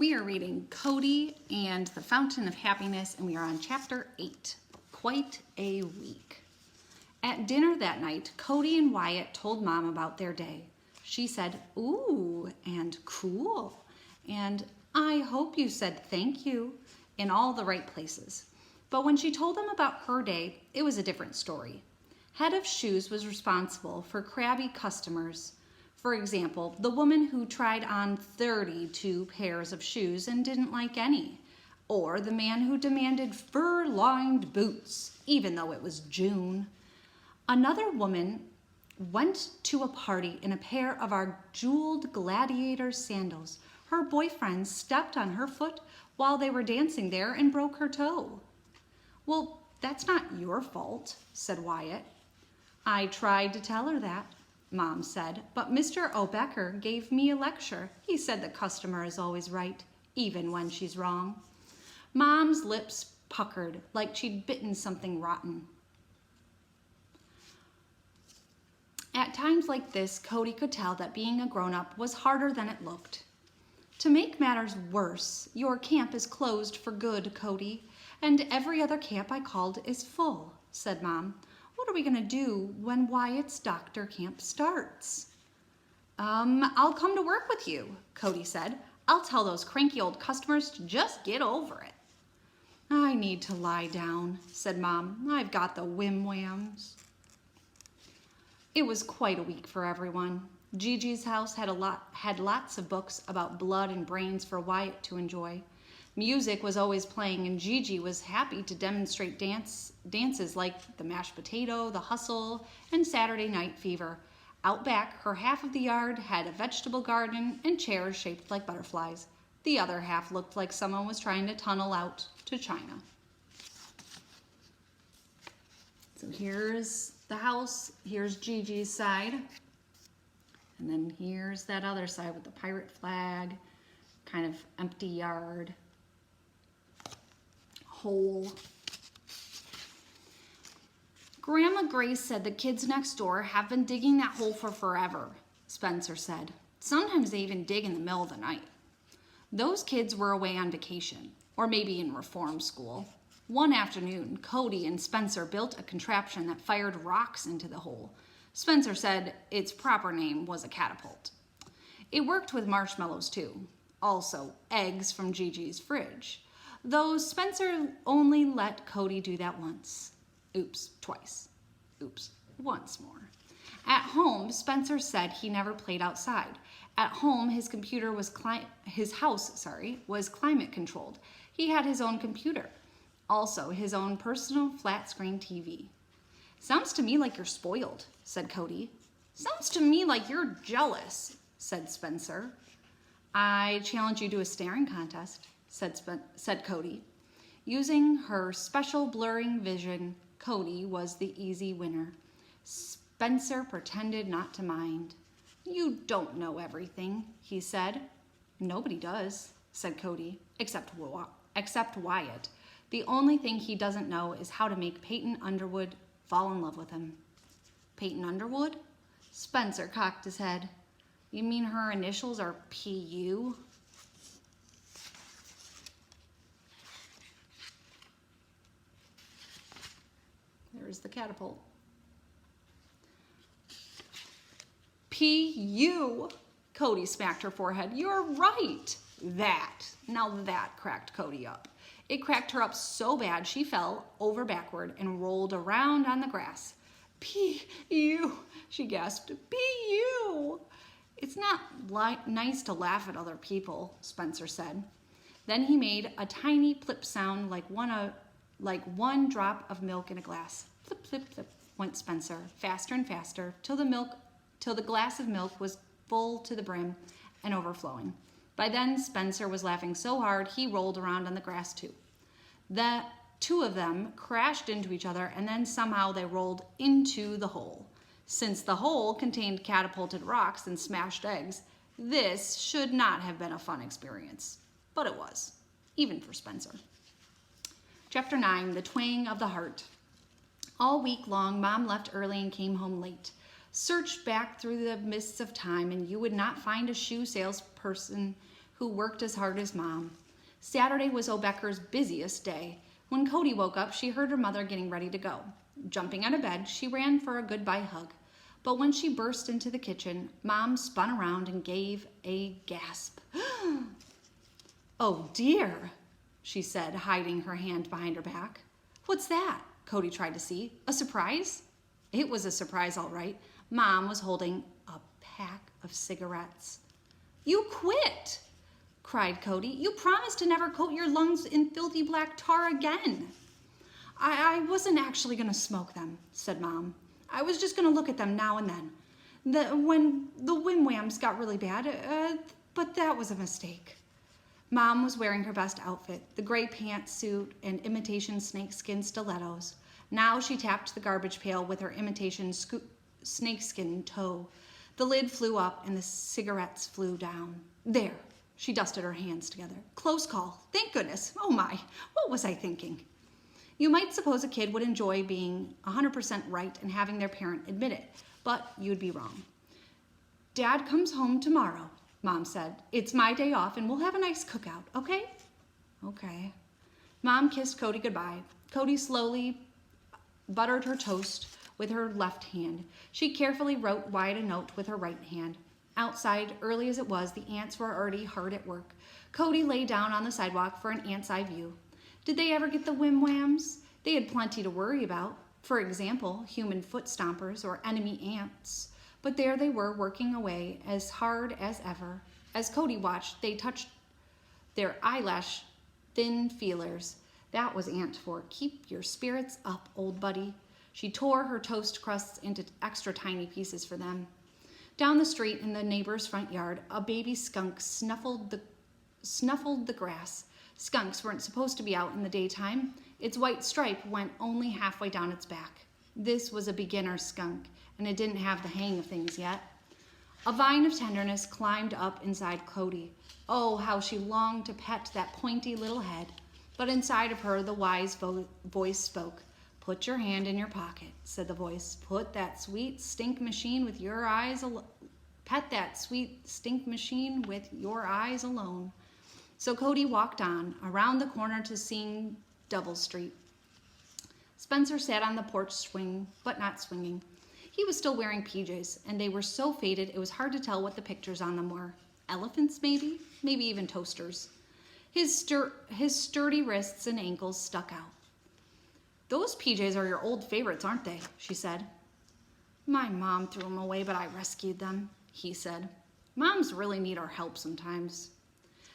We are reading Cody and the Fountain of Happiness, and we are on chapter 8, Quite a Week. At dinner that night, Cody and Wyatt told Mom about their day. She said, "Ooh," and "cool," and "I hope you said thank you," in all the right places. But when she told them about her day, it was a different story. Head of Shoes was responsible for crabby customers. For example, the woman who tried on 32 pairs of shoes and didn't like any. Or the man who demanded fur-lined boots, even though it was June. Another woman went to a party in a pair of our jeweled gladiator sandals. Her boyfriend stepped on her foot while they were dancing there and broke her toe. "Well, that's not your fault," said Wyatt. "I tried to tell her that," Mom said, "but Mr. O'Becker gave me a lecture. He said the customer is always right, even when she's wrong." Mom's lips puckered like she'd bitten something rotten. At times like this, Cody could tell that being a grown-up was harder than it looked. "To make matters worse, your camp is closed for good, Cody, and every other camp I called is full," said Mom. "What are we going to do when Wyatt's doctor camp starts?" I'll come to work with you," Cody said. "I'll tell those cranky old customers to just get over it." "I need to lie down," said Mom. "I've got the whim-whams." It was quite a week for everyone. Gigi's house had lots of books about blood and brains for Wyatt to enjoy. Music was always playing, and Gigi was happy to demonstrate dances like the mashed potato, the hustle, and Saturday Night Fever. Out back, her half of the yard had a vegetable garden and chairs shaped like butterflies. The other half looked like someone was trying to tunnel out to China. So here's the house, here's Gigi's side, and then here's that other side with the pirate flag, kind of empty yard. Hole. "Grandma Grace said the kids next door have been digging that hole for forever," Spencer said. "Sometimes they even dig in the middle of the night." Those kids were away on vacation, or maybe in reform school. One afternoon, Cody and Spencer built a contraption that fired rocks into the hole. Spencer said its proper name was a catapult. It worked with marshmallows too, also eggs from Gigi's fridge. Though Spencer only let Cody do that once. Oops, twice. Oops, once more. At home, Spencer said he never played outside. At home, his house was climate controlled. He had his own computer, also his own personal flat screen TV. "Sounds to me like you're spoiled," said Cody. "Sounds to me like you're jealous," said Spencer. "I challenge you to a staring contest," said Cody. Using her special blurring vision, Cody was the easy winner. Spencer pretended not to mind. "You don't know everything," he said. "Nobody does," said Cody, except Wyatt. "The only thing he doesn't know is how to make Peyton Underwood fall in love with him." "Peyton Underwood?" Spencer cocked his head. "You mean her initials are P.U.?" There's the catapult. "P.U.?" Cody smacked her forehead. "You're right." Now that cracked Cody up. It cracked her up so bad she fell over backward and rolled around on the grass. "P.U., she gasped. "P.U." "It's not nice to laugh at other people," Spencer said. Then he made a tiny plip sound like one drop of milk in a glass. Plip, plip, plip, went Spencer, faster and faster, till the glass of milk was full to the brim and overflowing. By then, Spencer was laughing so hard he rolled around on the grass too. The two of them crashed into each other, and then somehow they rolled into the hole. Since the hole contained catapulted rocks and smashed eggs, this should not have been a fun experience. But it was, even for Spencer. Chapter 9, The Twang of the Heart. All week long, Mom left early and came home late. Search back through the mists of time, and you would not find a shoe salesperson who worked as hard as Mom. Saturday was Obecker's busiest day. When Cody woke up, she heard her mother getting ready to go. Jumping out of bed, she ran for a goodbye hug. But when she burst into the kitchen, Mom spun around and gave a gasp. "Oh dear," she said, hiding her hand behind her back. "What's that?" Cody tried to see. "A surprise?" It was a surprise, all right. Mom was holding a pack of cigarettes. "You quit!" cried Cody. "You promised to never coat your lungs in filthy black tar again." I wasn't actually going to smoke them," said Mom. "I was just going to look at them now and then. When the wimwams got really bad, but that was a mistake." Mom was wearing her best outfit, the gray pantsuit and imitation snakeskin stilettos. Now she tapped the garbage pail with her imitation snakeskin toe. The lid flew up and the cigarettes flew down. "There." She dusted her hands together. "Close call. Thank goodness. Oh my, what was I thinking?" You might suppose a kid would enjoy being 100% right and having their parent admit it, but you'd be wrong. "Dad comes home tomorrow," Mom said. "It's my day off and we'll have a nice cookout, okay?" "Okay." Mom kissed Cody goodbye. Cody slowly buttered her toast with her left hand. She carefully wrote Wyatt a note with her right hand. Outside, early as it was, the ants were already hard at work. Cody lay down on the sidewalk for an ant's eye view. Did they ever get the wimwams? They had plenty to worry about. For example, human foot stompers or enemy ants. But there they were, working away as hard as ever. As Cody watched, they touched their eyelash thin feelers. That was ant for "Keep your spirits up, old buddy." She tore her toast crusts into extra tiny pieces for them. Down the street in the neighbor's front yard, a baby skunk snuffled the grass. Skunks weren't supposed to be out in the daytime. Its white stripe went only halfway down its back. This was a beginner skunk, and it didn't have the hang of things yet. A vine of tenderness climbed up inside Cody. Oh, how she longed to pet that pointy little head. But inside of her, the wise voice spoke. "Put your hand in your pocket," said the voice. "Put that sweet stink machine with your eyes Pet that sweet stink machine with your eyes alone." So Cody walked on, around the corner to seeing Double Street. Spencer sat on the porch but not swinging. He was still wearing PJs, and they were so faded it was hard to tell what the pictures on them were. Elephants, maybe? Maybe even toasters. His sturdy wrists and ankles stuck out. "Those PJs are your old favorites, aren't they?" she said. "My mom threw them away, but I rescued them," he said. "Moms really need our help sometimes."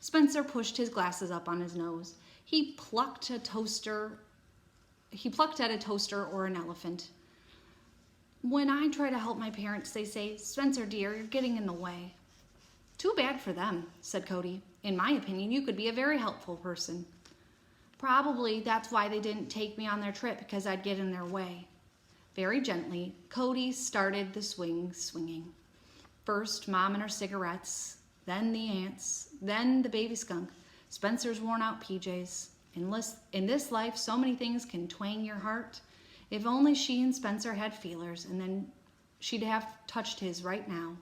Spencer pushed his glasses up on his nose. He plucked at a toaster or an elephant. "When I try to help my parents, they say, 'Spencer, dear, you're getting in the way.'" "Too bad for them," said Cody. "In my opinion, you could be a very helpful person." "Probably that's why they didn't take me on their trip, because I'd get in their way." Very gently, Cody started the swinging. First, Mom and her cigarettes, then the ants, then the baby skunk, Spencer's worn-out PJs. In this life, so many things can twang your heart. If only she and Spencer had feelers, and then she'd have touched his right now.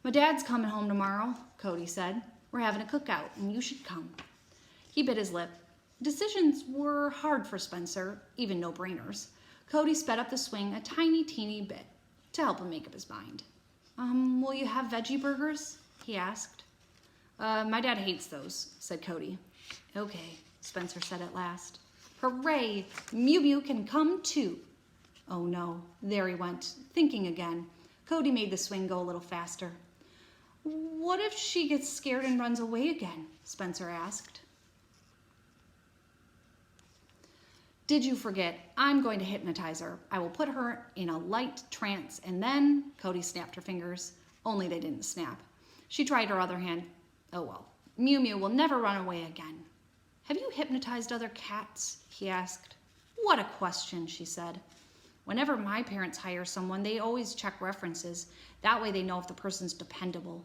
"My dad's coming home tomorrow," Cody said. "We're having a cookout, and you should come." He bit his lip. Decisions were hard for Spencer, even no-brainers. Cody sped up the swing a tiny, teeny bit to help him make up his mind. Will you have veggie burgers?" he asked. My dad hates those," said Cody. "Okay," Spencer said at last. "Hooray! Mew Mew can come too." Oh no, there he went, thinking again. Cody made the swing go a little faster. "What if she gets scared and runs away again?" Spencer asked. "Did you forget? I'm going to hypnotize her. I will put her in a light trance and then..." Cody snapped her fingers, only they didn't snap. She tried her other hand. "Oh well, Mew Mew will never run away again." "Have you hypnotized other cats?" he asked. "What a question," she said. "Whenever my parents hire someone, they always check references. That way they know if the person's dependable."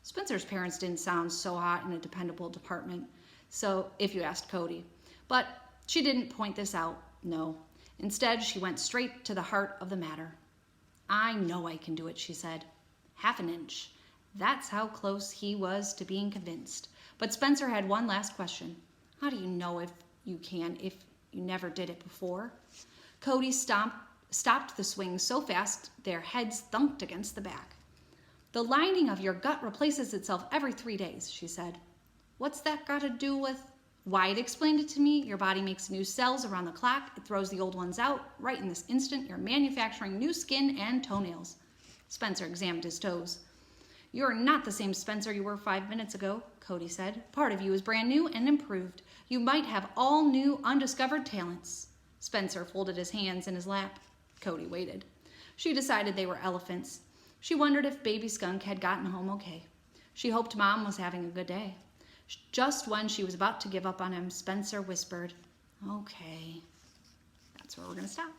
Spencer's parents didn't sound so hot in a dependable department, so if you asked Cody. But she didn't point this out, no. Instead, she went straight to the heart of the matter. "I know I can do it," she said. "Half an inch. That's how close he was to being convinced. But Spencer had one last question. How do you know if you never did it before? Cody stopped the swing so fast their heads thunked against the back. The lining of your gut replaces itself every 3 days, she said. What's that got to do with? Wyatt explained it to me. Your body makes new cells around the clock. It throws the old ones out. Right in this instant, you're manufacturing new skin and toenails. Spencer examined his toes. You're not the same Spencer you were 5 minutes ago, Cody said. Part of you is brand new and improved. You might have all new, undiscovered talents. Spencer folded his hands in his lap. Cody waited. She decided they were elephants. She wondered if baby skunk had gotten home okay. She hoped Mom was having a good day. Just when she was about to give up on him, Spencer whispered, "Okay." That's where we're going to stop.